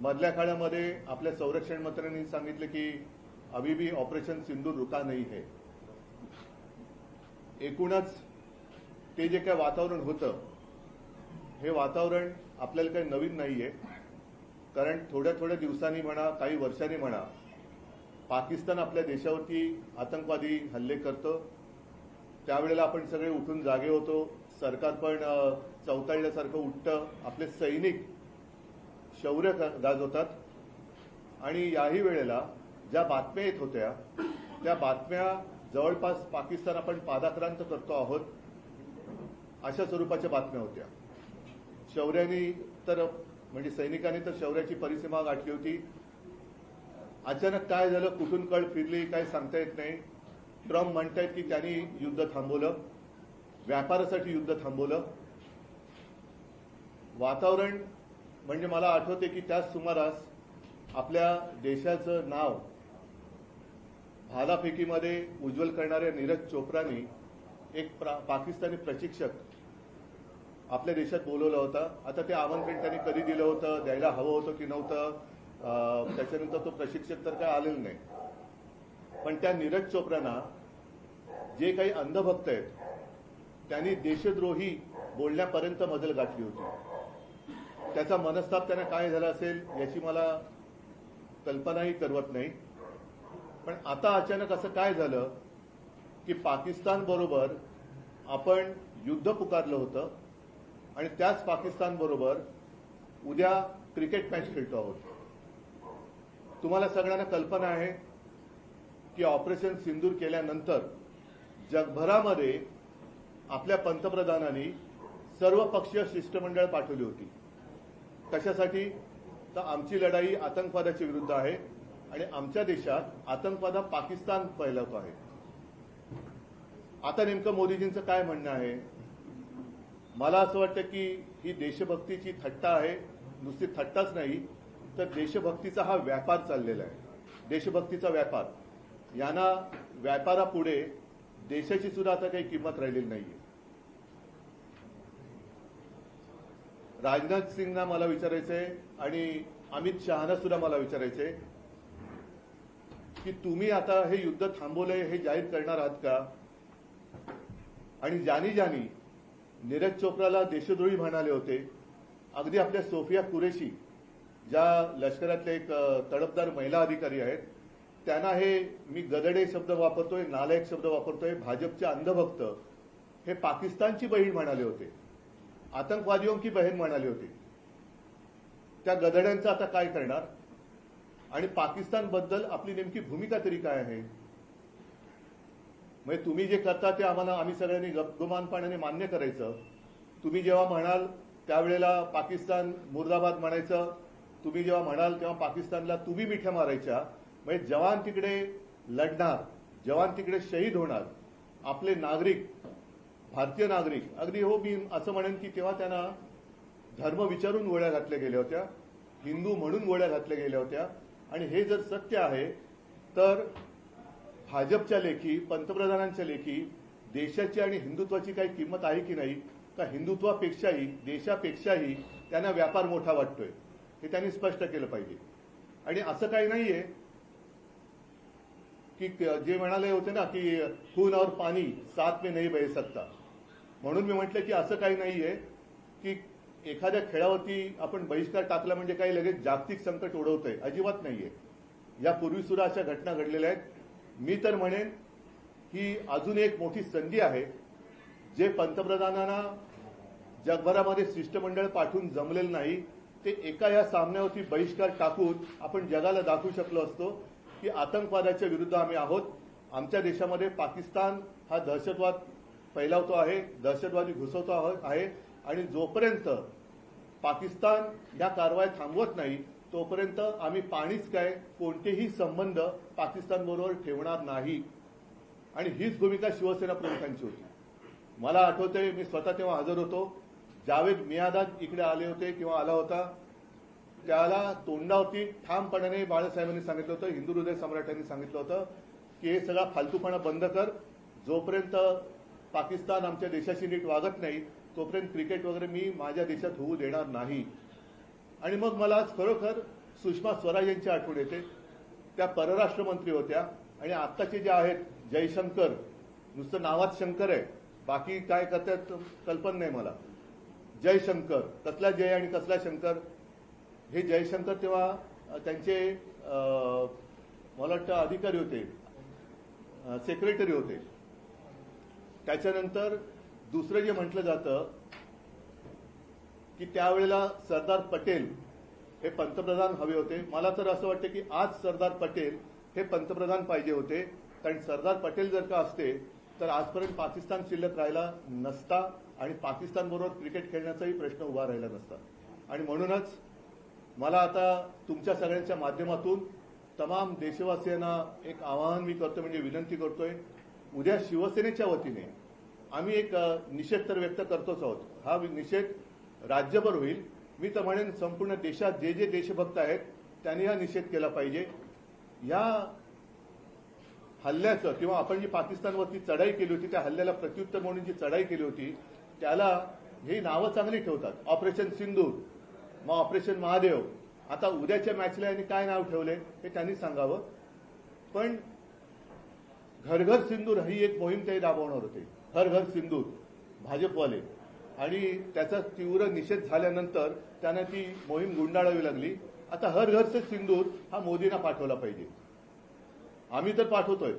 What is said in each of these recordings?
मधल्या काळामध्ये आपल्या संरक्षण मंत्र्यांनी सांगितलं की अभी भी ऑपरेशन सिंदूर रुका नहीं है। एकूणच ते जे काही वातावरण होतं हे वातावरण आपल्याला काही नवीन नाहीये, कारण थोड्या थोड्या दिवसांनी म्हणा काही वर्षांनी म्हणा पाकिस्तान आपल्या देशावरती आतंकवादी हल्ले करतं, त्यावेळेला आपण सगळे उठून जागे होतो, सरकार पण चौताळल्यासारखं उठतं, आपले सैनिक शौर्य गाजवतात आणि याही वेळेला ज्या बातम्या येत होत्या त्या बातम्या जवळपास पाकिस्तान आपण पादाक्रांत करतो आहोत अशा स्वरूपाच्या बातम्या होत्या। शौर्याने तर म्हणजे सैनिकांनी तर शौर्याची परिसीमा गाठली होती। अचानक काय झालं, कुठून कळ फिरली काय सांगता येत नाही। ट्रम्प म्हणतायत की त्यांनी युद्ध थांबवलं, व्यापारासाठी युद्ध थांबवलं। वातावरण म्हणजे मला आठवते की त्याच सुमारास आपल्या देशाचं नाव भालाफेकीमध्ये उज्ज्वल करणाऱ्या नीरज चोप्रानी एक पाकिस्तानी प्रशिक्षक आपल्या देशात बोलवला होता। आता ते आमंत्रण त्यांनी कधी दिलं होतं, द्यायला हवं होतं की नव्हतं, त्याच्यानंतर तो प्रशिक्षक तर काय आलेला नाही। पण त्या नीरज चोप्रांना जे काही अंधभक्त आहेत त्यांनी देशद्रोही बोलण्यापर्यंत मजल गाठली होती। त्याचा मनस्ताप त्यांना काय झाला असेल याची मला कल्पनाही करवत नाही। पण आता अचानक असं काय झालं की पाकिस्तान बरोबर आपण युद्ध पुकारलं होतं आणि त्याच पाकिस्तान बरोबर उद्या क्रिकेट मॅच खेळतो आहोत। तुम्हाला सगळ्यांना कल्पना आहे की ऑपरेशन सिंदूर केल्यानंतर जगभरामध्ये आपल्या पंतप्रधानांनी सर्वपक्षीय शिष्टमंडळ पाठवली होती। कशासाठी? तर आमची लढाई आतंकवादाच्या विरुद्ध आहे आणि आमच्या देशात आतंकवाद पाकिस्तान फैलवतो आहे। आता नेमकं मोदीजींचं काय म्हणणं आहे? मला असं वाटतं की ही देशभक्तीची थट्टा आहे, नुसती थट्टाच नाही तर देशभक्तीचा हा व्यापार चाललेला आहे। देशभक्तीचा व्यापार, यांना व्यापारापुढे देशाची सुद्धा आता काही किंमत राहिलेली नाहीये। राजनाथ सिंगना मला विचारायचंय आणि अमित शहाना सुद्धा मला विचारायचंय की तुम्ही आता हे युद्ध थांबवलंय हे जाहीर करणार आहात का? आणि ज्यांनी नीरज चोप्राला देशद्रोही म्हणाले होते, अगदी आपल्या सोफिया कुरेशी ज्या लष्करातले एक तडफदार महिला अधिकारी आहेत त्यांना हे मी गदडे शब्द वापरतोय, नालायक शब्द वापरतोय, भाजपचे अंधभक्त हे पाकिस्तानची बहीण म्हणाले होते, आतंकवादियों की बहन म्हणाले होते। त्या गदड्यांचं आता काय करणार? आणि पाकिस्तान बद्दल आपली नेमकी भूमिका तरी काय आहे? म्हणजे तुम्ही जे करता ते आम्ही सगळ्यांनी गपगुमानपणाने मान्य करायचं। तुम्ही जेव्हा म्हणाल त्यावेळेला पाकिस्तान मुर्दाबाद म्हणायचं, तुम्ही जेव्हा म्हणाल तेव्हा पाकिस्तानला तुम्ही मिठ्या मारायच्या। म्हणजे जवान तिकडे लढणार, जवान तिकडे शहीद होणार, आपले नागरिक भारतीय नागरिक, अगदी हो मी असं म्हणेन की तेव्हा त्यांना धर्म विचारून गोळ्या घातल्या गेल्या होत्या, हिंदू म्हणून गोळ्या घातल्या गेल्या होत्या। आणि हे जर सत्य आहे तर भाजपच्या लेखी, पंतप्रधानांच्या लेखी देशाची आणि हिंदुत्वाची काही किंमत आहे की नाही? का हिंदुत्वापेक्षाही देशापेक्षाही त्यांना व्यापार मोठा वाटतोय? हे त्यांनी स्पष्ट केलं पाहिजे। आणि असं काही नाहीये की जे म्हणाले होते ना की खून और पाणी साथ में नहीं बह सकता, म्हणून मी म्हटलं की असं काही नाहीये की एखाद्या खेळावरती आपण बहिष्कार टाकला म्हणजे काही लगेच जागतिक संकट ओढवतंय, अजिबात नाहीये। यापूर्वी सुद्धा अशा घटना घडलेल्या आहेत। मी तर म्हणेन ही अजून एक मोठी संधी आहे जे पंतप्रधानांना जगभरामध्ये शिष्टमंडळ पाठवून जमलेलं नाही, ते एका या सामन्यावरती बहिष्कार टाकून आपण जगाला दाखवू शकलो असतो की आतंकवादाच्या विरुद्ध आम्ही आहोत। आमच्या देशामध्ये पाकिस्तान हा दहशतवाद फैलावतो आहे, दहशतवादी घुसवतो आहे आणि जोपर्यंत पाकिस्तान या कारवाई थांबवत नाही तोपर्यंत आम्ही पाणीच काय कोणतेही संबंध पाकिस्तान बरोबर ठेवणार नाही। आणि हीच भूमिका शिवसेना प्रमुखांची होती। मला आठवतंय मी स्वतः तेव्हा हजर होतो, जावेद मियादाद इकडे आले होते किंवा आला होता, त्याला तोंडावरती ठामपणाने बाळासाहेबांनी सांगितलं होतं, हिंदू हृदय सम्राटांनी सांगितलं होतं की हे सगळा फालतूपणा बंद कर, जोपर्यंत पाकिस्तान आमच्या देशाशी नीट वागत नाही तोपर्यंत क्रिकेट वगैरे मी माझ्या देशात होऊ देणार नाही। आणि मग मला आज खरोखर सुषमा स्वराज यांची आठवण येते. त्या परराष्ट्र मंत्री होत्या आणि आत्ताचे जे आहेत जयशंकर, नुसतं नावात शंकर आहे, बाकी काय करतात कल्पना नाही मला. जयशंकर, कसला जय आणि कसला शंकर. हे जयशंकर तेव्हा त्यांचे मला वाटतं अधिकारी होते, सेक्रेटरी होते. त्याच्यानंतर दुसरं जे म्हटलं जातं की त्यावेळेला सरदार पटेल हे पंतप्रधान हवे होते. मला तर असं वाटतं की आज सरदार पटेल हे पंतप्रधान पाहिजे होते, कारण सरदार पटेल जर का असते तर आजपर्यंत पाकिस्तान शिल्लक राहिला नसता आणि पाकिस्तानबरोबर क्रिकेट खेळण्याचाही प्रश्न उभा राहिला नसता. आणि म्हणूनच मला आता तुमच्या सगळ्यांच्या माध्यमातून तमाम देशवासियांना एक आवाहन मी करतो, म्हणजे विनंती करतोय. उद्या शिवसेनेच्या वतीने आम्ही एक निषेध तर व्यक्त करतोच आहोत. हा निषेध राज्यभर होईल. मी तर म्हणेन संपूर्ण देशात जे जे देशभक्त आहेत त्यांनी हा निषेध केला पाहिजे. या हल्ल्याचं किंवा आपण जी पाकिस्तानवरती चढाई केली होती त्या हल्ल्याला प्रत्युत्तर म्हणून जी चढाई केली होती त्याला ही नावं चांगली ठेवतात. ऑपरेशन सिंदूर, मग ऑपरेशन महादेव. आता उद्याच्या मॅचला यांनी काय नाव ठेवले हे त्यांनी सांगावं. पण घर घर सिंदूर ही एक मोहीम ते राबवणार होते. हर घर सिंदूर भाजपवाले, आणि त्याचा तीव्र निषेध झाल्यानंतर त्यांना ती मोहीम गुंडाळावी लागली. आता हर घर से सिंदूर हा मोदींना पाठवला पाहिजे. आम्ही तर पाठवतोय.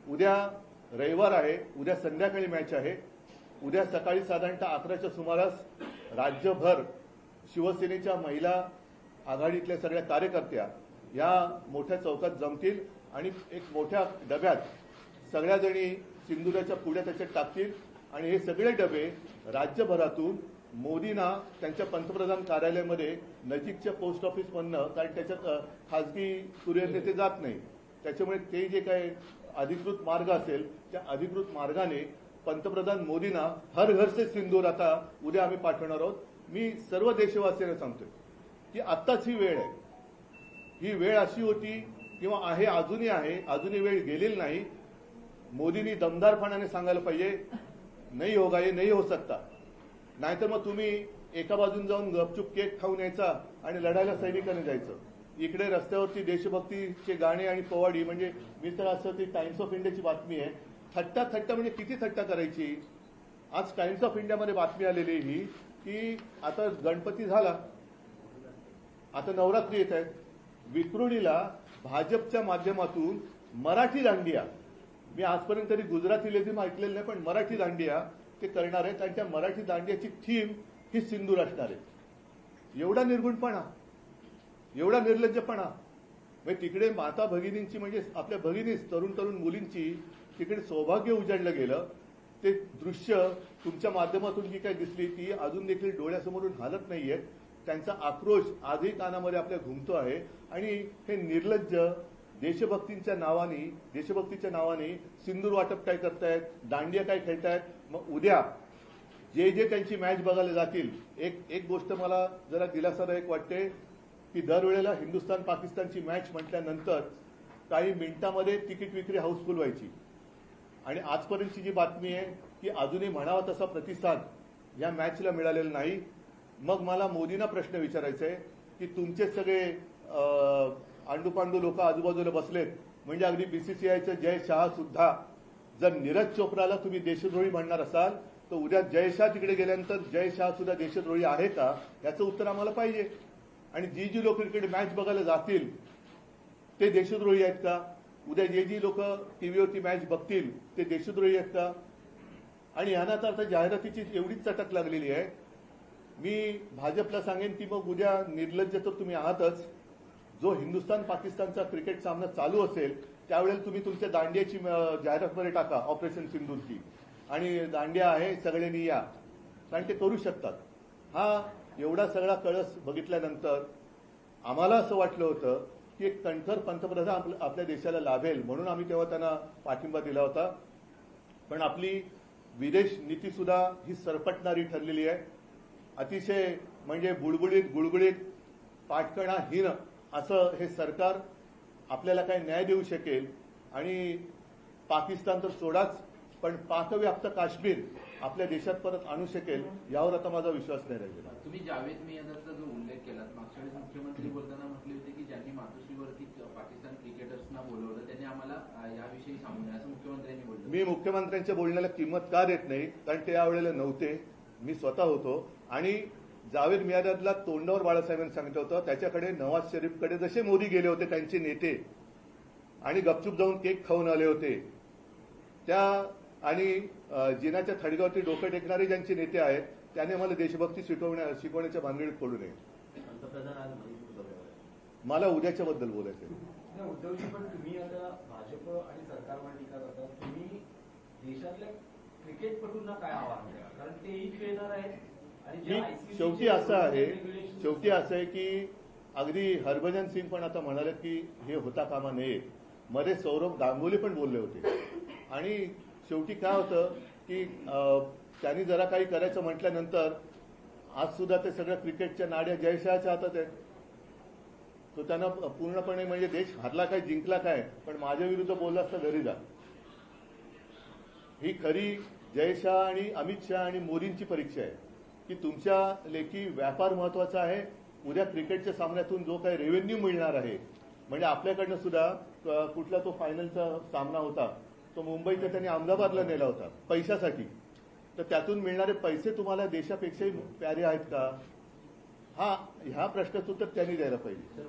उद्या रविवार आहे, उद्या संध्याकाळी मॅच आहे. उद्या सकाळी साधारणतः 11च्या सुमारास राज्यभर शिवसेनेच्या महिला आघाडीतल्या सगळ्या कार्यकर्त्या या मोठ्या चौकात जमतील आणि एक मोठ्या डब्यात सगळ्या जणी सिंदुराच्या पुढ्या त्याच्यात टाकतील आणि हे सगळे डबे राज्यभरातून मोदींना त्यांच्या पंतप्रधान कार्यालयामध्ये नजीकच्या पोस्ट ऑफिसमधनं, कारण त्याच्यात खासगी कुरिअर नेते जात नाही, त्याच्यामुळे ते जे काही अधिकृत मार्ग असेल त्या अधिकृत मार्गाने पंतप्रधान मोदींना हर घर से सिंदूर आता उद्या आम्ही पाठवणार आहोत. मी सर्व देशवासियांना सांगतोय की आत्ताच ही वेळ आहे. ही वेळ अशी होती किंवा आहे, अजूनही आहे, अजूनही वेळ गेलेली नाही. मोदींनी दमदारपणाने सांगायला पाहिजे नाही होगा, ये नहीं हो सकता. नाहीतर मग तुम्ही एका बाजून जाऊन गपचूप केक खाऊन यायचा आणि लढायला सैनिकांनी जायचं. इकडे रस्त्यावरती देशभक्तीचे गाणे आणि पोवाडी, म्हणजे मी तर असं ती टाइम्स ऑफ इंडियाची बातमी आहे. थट्टा थट्टा म्हणजे किती थट्टा करायची. आज टाइम्स ऑफ इंडियामध्ये बातमी आलेली ही की आता गणपती झाला, आता नवरात्री येत आहेत, विक्रोळीला भाजपच्या माध्यमातून मराठी दांडिया, मी आजपर्यंत तरी गुजराती लेझिम ऐकलेलं नाही, पण मराठी दांडिया ते करणार आहेत आणि त्या मराठी दांडियाची थीम ही सिंदूर असणार आहे. एवढा निर्गुणपणा, एवढा निर्लज्जपणा. म्हणजे तिकडे माता भगिनींची, म्हणजे आपल्या भगिनीच तरुण तरुण मुलींची तिकडे सौभाग्य उजाडलं गेलं. ते दृश्य तुमच्या माध्यमातून जी काही दिसली ती अजून देखील डोळ्यासमोरून हालत नाहीये. त्यांचा आक्रोश आजही कानामध्ये आपल्या घुमतो आहे. आणि हे निर्लज्ज देशभक्तीच्या नावाने सिंदूर वाटप काय करतायत, दांडिया काय खेळतायत. मग उद्या जे जे त्यांची मॅच बघायला जातील, एक गोष्ट मला जरा दिलासादायक वाटते की दरवेळेला हिंदुस्थान पाकिस्तानची मॅच म्हटल्यानंतर काही मिनिटांमध्ये तिकीट विक्री हाऊसफुल व्हायची. आणि आजपर्यंतची जी बातमी आहे की अजूनही म्हणावा तसा प्रतिसाद या मॅचला मिळालेला नाही. मग मला मोदींना प्रश्न विचारायचा आहे की तुमचे सगळे आंडूपांडू लोक आजूबाजूला बसलेत, म्हणजे अगदी बीसीसीआयचे जय शहा सुद्धा, जर नीरज चोप्राला तुम्ही देशद्रोही म्हणणार असाल तर उद्या जय शहा तिकडे गेल्यानंतर जय शहा सुद्धा देशद्रोही आहे का, याचं उत्तर आम्हाला पाहिजे. आणि जी लोक इकडे मॅच बघायला जातील ते देशद्रोही आहेत का? उद्या जी लोक टीव्हीवरती मॅच बघतील ते देशद्रोही आहेत का? आणि यांना तर आता जाहिरातीची एवढीच चटक लागलेली आहे. मी भाजपला सांगेन की मग उद्या निर्लज्ज तर तुम्ही आहातच. जो हिंदुस्थान पाकिस्तानचा क्रिकेट सामना चालू असेल त्यावेळेला तुम्ही तुमच्या दांडियाची जाहिरातमध्ये टाका ऑपरेशन सिंदूरची, आणि दांडिया आहे सगळ्यांनी या, कारण ते करू शकतात. हा एवढा सगळा कळस बघितल्यानंतर आम्हाला असं वाटलं होतं की एक कणखर पंतप्रधान आपल्या देशाला लाभेल, म्हणून आम्ही तेव्हा त्यांना पाठिंबा दिला होता. पण आपली विदेश नीती सुद्धा ही सरपटणारी ठरलेली आहे. अतिशय म्हणजे गुळगुळीत पाठकणाहीन असं हे सरकार आपल्याला काय न्याय देऊ शकेल. आणि पाकिस्तान तर सोडाच, पण पाकव्याप्त काश्मीर आपल्या देशात परत आणू शकेल यावर आता माझा विश्वास नाही राहिलेला. तुम्ही जावेद मियादाचा जो उल्लेख केलात, मागच्या वेळेस मुख्यमंत्री बोलताना म्हटले होते की ज्यांनी मातोश्रीवरती पाकिस्तान क्रिकेटर्सना बोलवलं त्यांनी आम्हाला याविषयी सांगू नये असं मुख्यमंत्र्यांनी बोललं. मी मुख्यमंत्र्यांच्या बोलण्याला किंमत का देत नाही, कारण ते यावेळेला नव्हते, मी स्वतः होतो. आणि जावेद मियादादला तोंडावर बाळासाहेबांनी सांगितलं होतं, त्याच्याकडे नवाज शरीफकडे जसे मोदी गेले होते त्यांचे नेते आणि गपचूप जाऊन केक खाऊन आले होते, त्या आणि जिनाच्या थडग्यावरती डोकं टेकणारे ज्यांचे नेते आहेत त्याने मला देशभक्ती शिकवण्याच्या भानगडीत पडू नये. मला उद्याच्याबद्दल बोलायचं आहे. उद्धवजी, पण तुम्ही आता भाजप आणि सरकारवर टीका करता, तुम्ही देशातल्या क्रिकेटपटूंना काय आव्हान द्या, कारण तेही खेळणार आहेत. शेवटी असं आहे की अगदी हरभजन सिंग पण आता म्हणाले की हे होता कामा नये. मध्ये सौरभ गांगुली पण बोलले होते. आणि शेवटी काय होतं की त्यांनी जरा काही करायचं म्हटल्यानंतर आज सुद्धा ते सगळ्या क्रिकेटच्या नाड्या जयशाहच्या हातात आहेत. तो त्यांना पूर्णपणे म्हणजे देश हारला काय जिंकला काय, पण माझ्या विरुद्ध बोलला असता घरी जा. ही खरी जयशाह आणि अमित शहा आणि मोदींची परीक्षा आहे की तुमच्या लेखी व्यापार महत्वाचा आहे. उद्या क्रिकेटच्या सामन्यातून जो काही रेव्हेन्यू मिळणार आहे, म्हणजे आपल्याकडनं सुद्धा कुठला तो फायनलचा सामना होता तो मुंबईचा त्यांनी अहमदाबादला नेला होता पैशासाठी, तर त्यातून मिळणारे पैसे तुम्हाला देशापेक्षाही प्यारे आहेत का? ह्या प्रश्नाचं उत्तर त्यांनी द्यायला पाहिजे.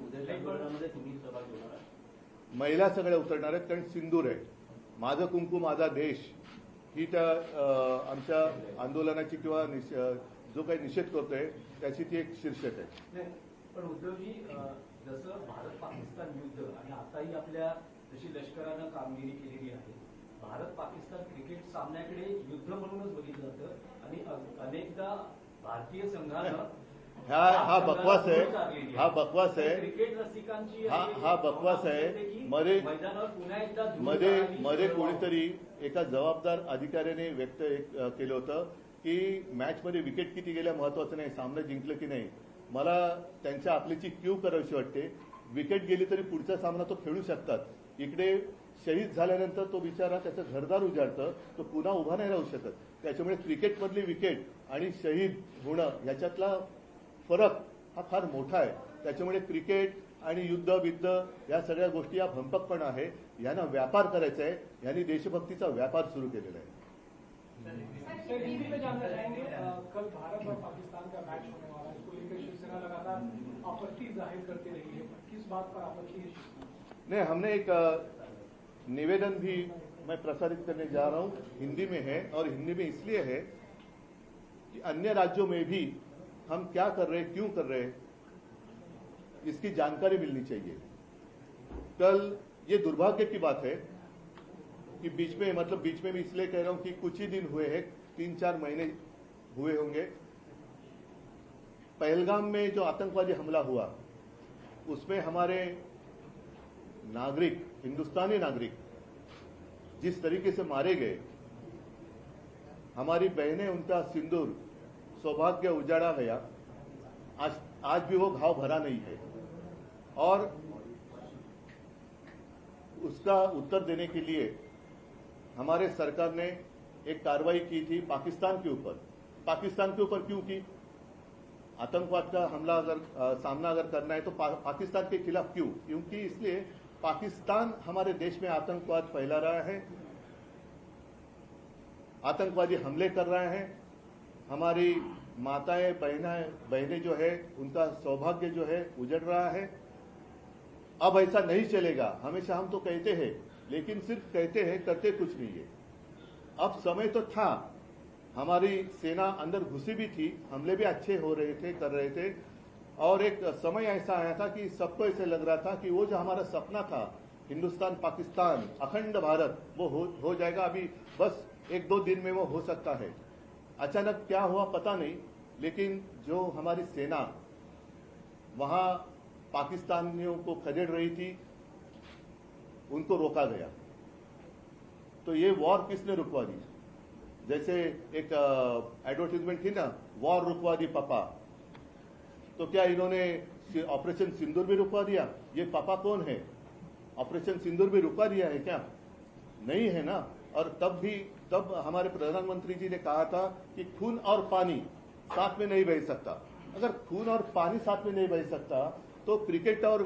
महिला सगळ्या उतरणार आहेत, कारण सिंदूर आहे. माझं कुंकू माझा देश ही त्या आमच्या आंदोलनाची किंवा जो काही निषेध करतोय त्याची ती एक शीर्षक आहे. पण उद्धवजी, जसं भारत पाकिस्तान युद्ध आणि आताही आपल्या जशी लष्करानं कामगिरी केलेली आहे, भारत पाकिस्तान क्रिकेट सामन्याकडे युद्ध म्हणूनच बघितलं जातं आणि अनेकदा भारतीय संघानं हा बकवास आहे क्रिकेट रसिकांची हा बकवास आहे. मध्ये कोणीतरी एका जबाबदार अधिकाऱ्याने व्यक्त केलं होतं की मॅचमध्ये विकेट किती गेल्या महत्वाचं नाही, सामना जिंकलं की नाही. मला त्यांच्या आपलीची क्यू करावीशी वाटते. विकेट गेली तरी पुढचा सामना तो खेळू शकतात. इकडे शहीद झाल्यानंतर तो बिचारा त्याचं घरदार उजाडतं, तो पुन्हा उभा नाही राहू शकत. त्याच्यामुळे क्रिकेटमधली विकेट आणि शहीद होणं याच्यातला फरक हा फार मोठा आहे. त्याच्यामुळे क्रिकेट आणि युद्ध या सगळ्या गोष्टी या भंपकपण आहे. यांना व्यापार करायचा आहे. यांनी देशभक्तीचा व्यापार सुरू केलेला आहे. टीवी पे जानना चाहेंगे, कल भारत और पाकिस्तान का मैच होने वाला है, इसको लेकर शिवसेना लगातार आपत्ति जाहिर करती रही है, किस बात पर आपत्ति है? नहीं, हमने एक निवेदन भी मैं प्रसारित करने जा रहा हूं, हिंदी में है. और हिंदी में इसलिए है कि अन्य राज्यों में भी हम क्या कर रहे हैं, क्यों कर रहे हैं, इसकी जानकारी मिलनी चाहिए. कल ये दुर्भाग्य की बात है कि बीच में मैं इसलिए कह रहा हूं कि कुछ ही दिन हुए हैं, 3-4 महीने हुए होंगे. पहलगाम में जो आतंकवादी हमला हुआ उसमें हमारे नागरिक, हिंदुस्तानी नागरिक जिस तरीके से मारे गए, हमारी बहनें, उनका सिंदूर, सौभाग्य उजाड़ा गया. आज भी वो घाव भरा नहीं है. और उसका उत्तर देने के लिए हमारे सरकार ने एक कार्रवाई की थी पाकिस्तान के ऊपर. पाकिस्तान के ऊपर क्यों की? आतंकवाद का हमला सामना अगर करना है तो पाकिस्तान के खिलाफ क्यों? क्योंकि इसलिए पाकिस्तान हमारे देश में आतंकवाद फैला रहा है, आतंकवादी हमले कर रहे हैं, हमारी माताएं बहनें जो है उनका सौभाग्य जो है उजड़ रहा है. अब ऐसा नहीं चलेगा. हमेशा हम तो कहते हैं, लेकिन सिर्फ कहते हैं, करते कुछ नहीं है. अब समय तो था, हमारी सेना अंदर घुसी भी थी, हमले भी अच्छे हो रहे थे, कर रहे थे. और एक समय ऐसा आया था कि सबको ऐसे लग रहा था कि वो जो हमारा सपना था, हिंदुस्तान पाकिस्तान अखंड भारत, वो हो जाएगा. अभी बस 1-2 दिन में वो हो सकता है. अचानक क्या हुआ पता नहीं, लेकिन जो हमारी सेना वहां पाकिस्तानियों को खदेड़ रही थी, उनको रोका गया. तो ये वॉर किसने रुकवा दी? जैसे एक एडवर्टीजमेंट थी ना, वॉर रुकवा दी पापा. तो क्या इन्होंने ऑपरेशन सिंदूर भी रुकवा दिया? ये पापा कौन है? ऑपरेशन सिंदूर भी रुकवा दिया है क्या? नहीं है ना. और तब भी तब हमारे प्रधानमंत्री जी ने कहा था कि खून और पानी साथ में नहीं बह सकता। अगर खून और पानी साथ में नहीं बह सकता तो क्रिकेट और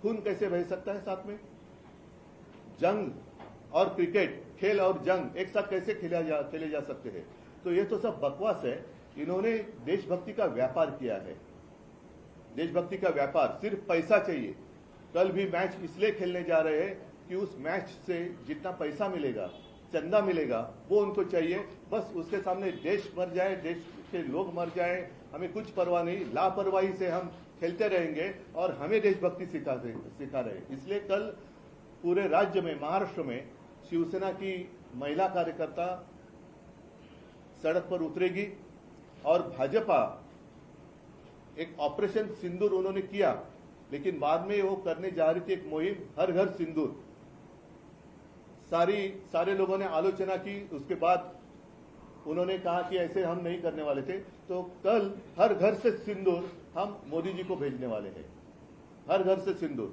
खून कैसे बह सकता है साथ में? जंग और क्रिकेट, खेल और जंग एक साथ कैसे खेले जा सकते हैं? तो ये तो सब बकवास है। इन्होंने देशभक्ति का व्यापार किया है। देशभक्ति का व्यापार, सिर्फ पैसा चाहिए। कल भी मैच इसलिए खेलने जा रहे हैं कि उस मैच से जितना पैसा मिलेगा, चंदा मिलेगा, वो उनको चाहिए। बस उसके सामने देश मर जाए, देश के लोग मर जाए, हमें कुछ परवाह नहीं। लापरवाही से हम खेलते रहेंगे और हमें देशभक्ति सिखा रहे। इसलिए कल पूरे राज्य में, महाराष्ट्र में शिवसेना की महिला कार्यकर्ता सड़क पर उतरेगी और भाजपा एक ऑपरेशन सिंदूर उन्होंने किया, लेकिन बाद में वो करने जा रही थी एक मुहिम हर घर सिंदूर। सारे लोगों ने आलोचना की, उसके बाद उन्होंने कहा कि ऐसे हम नहीं करने वाले थे। तो कल हर घर से सिंदूर हम मोदी जी को भेजने वाले हैं। हर घर से सिंदूर,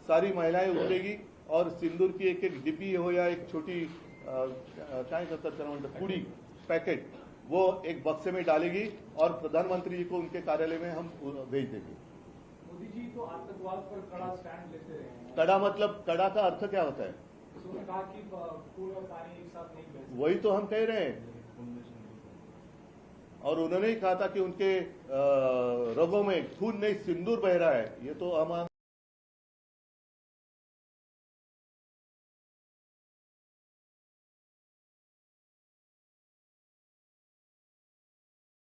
सारी महिलाएं उतरेगी और सिंदूर की एक एक डिब्बी हो या एक छोटी काय करतात त्याला म्हणतात पुडी पैकेट, वो एक बक्से में डालेगी और प्रधानमंत्री जी को उनके कार्यालय में हम भेज देंगे। मोदी जी तो आतंकवाद पर कड़ा स्टैंड लेते रहे हैं। कड़ा मतलब, कड़ा का अर्थ क्या होता है? उन्होंने कहा कि खून और पानी एक साथ नहीं बह सकते। वही तो हम कह रहे हैं। और उन्होंने ही कहा था कि उनके रगों में खून नहीं सिंदूर बह रहा है। ये तो हम